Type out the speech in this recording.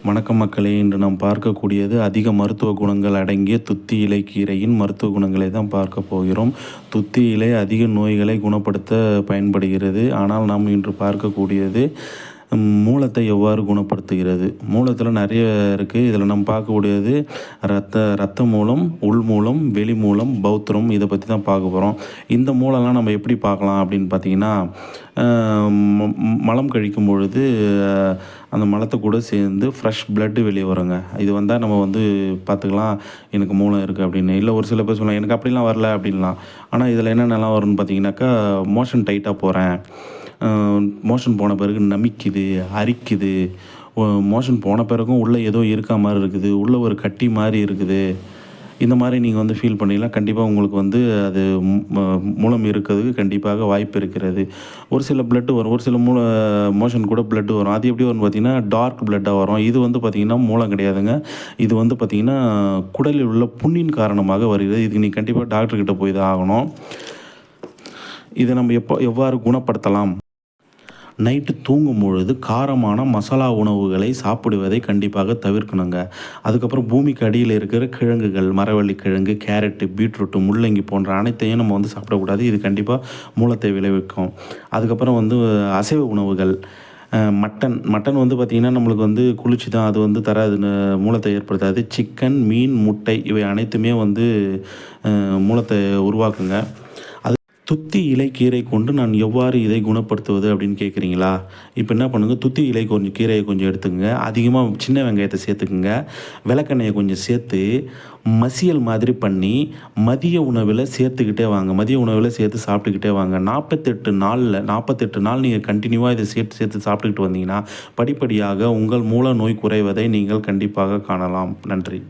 வணக்கம் மக்களே, இன்று நாம் பார்க்கக்கூடியது அதிக மருத்துவ குணங்கள் அடங்கிய துத்தி இலை கீரையின் மருத்துவ குணங்களை தான் பார்க்க போகிறோம். துத்தி இலை அதிக நோய்களை குணப்படுத்த பயன்படுகிறது. ஆனால் நாம் இன்று பார்க்கக்கூடியது மூலத்தை எவ்வாறு குணப்படுத்துகிறது. மூலத்தில் நிறைய இருக்குது. இதில் நம்ம பார்க்கக்கூடியது ரத்த மூலம், உள் மூலம், வெளி மூலம், பௌத்திரம். இதை பற்றி தான் பார்க்க போகிறோம். இந்த மூலம்லாம் நம்ம எப்படி பார்க்கலாம் அப்படின்னு பார்த்தீங்கன்னா, மலம் கழிக்கும் பொழுது அந்த மலத்தை கூட சேர்ந்து ஃப்ரெஷ் பிளட்டு வெளியே வருங்க. இது வந்தால் நம்ம பார்த்துக்கலாம், எனக்கு மூலம் இருக்குது அப்படின்னு. இல்லை ஒரு சில பேர் சொல்லலாம் எனக்கு அப்படிலாம் வரல அப்படின்லாம். ஆனால் இதில் என்னென்னலாம் வரும்னு பார்த்தீங்கன்னாக்கா, மோஷன் டைட்டாக போகிறேன், மோஷன் போன பிறகு நமிக்குது, அரிக்குது, மோஷன் போன பிறகும் உள்ளே ஏதோ இருக்கா மாதிரி இருக்குது, உள்ளே ஒரு கட்டி மாதிரி இருக்குது. இந்த மாதிரி நீங்கள் ஃபீல் பண்ணிக்கலாம். கண்டிப்பாக உங்களுக்கு அது மூலம் இருக்கிறதுக்கு கண்டிப்பாக வாய்ப்பு இருக்கிறது. ஒரு சில பிளட்டு வரும், ஒரு சில மோஷன் கூட பிளட்டு வரும். அது எப்படி வரும்னு பார்த்தீங்கன்னா டார்க் பிளட்டாக வரும். இது பார்த்திங்கன்னா மூலம் கிடையாதுங்க. இது பார்த்திங்கன்னா குடலில் உள்ள புண்ணின் காரணமாக வருகிறது. இதுக்கு நீங்கள் கண்டிப்பாக டாக்டர்கிட்ட போய் தான் ஆகணும். இதை நம்ம எவ்வாறு குணப்படுத்தலாம்? நைட்டு தூங்கும் பொழுது காரமான மசாலா உணவுகளை சாப்பிடுவதை கண்டிப்பாக தவிர்க்கணுங்க. அதுக்கப்புறம் பூமிக்கு அடியில் இருக்கிற கிழங்குகள், மரவள்ளி கிழங்கு, கேரட்டு, பீட்ரூட்டு, முள்ளங்கி போன்ற அனைத்தையும் நம்ம சாப்பிடக்கூடாது. இது கண்டிப்பாக மூலத்தை விளைவிக்கும். அதுக்கப்புறம் அசைவ உணவுகள், மட்டன் பார்த்திங்கன்னா நம்மளுக்கு குளிர்ச்சி தான், அது தராதுன்னு மூலத்தை ஏற்படுத்தாது. சிக்கன், மீன், முட்டை இவை அனைத்துமே மூலத்தை உருவாக்குங்க. துத்தி இலை கீரை கொண்டு நான் எவ்வாறு இதை குணப்படுத்துவது அப்படின்னு கேட்குறீங்களா? இப்போ என்ன பண்ணுங்கள், துத்தி இலை கீரையை கொஞ்சம் எடுத்துக்கங்க. அதிகமாக சின்ன வெங்காயத்தை சேர்த்துக்குங்க. விளக்கெண்ணெயை கொஞ்சம் சேர்த்து மசியல் மாதிரி பண்ணி மதிய உணவில் சேர்த்துக்கிட்டே வாங்க. மதிய உணவில் சேர்த்து சாப்பிட்டுக்கிட்டே வாங்க. 48 நாள் நீங்கள் கண்டினியூவாக இதை சேர்த்து சாப்பிட்டுக்கிட்டு வந்தீங்கன்னா படிப்படியாக உங்கள் மூல நோய் குறைவதை நீங்கள் கண்டிப்பாக காணலாம். நன்றி.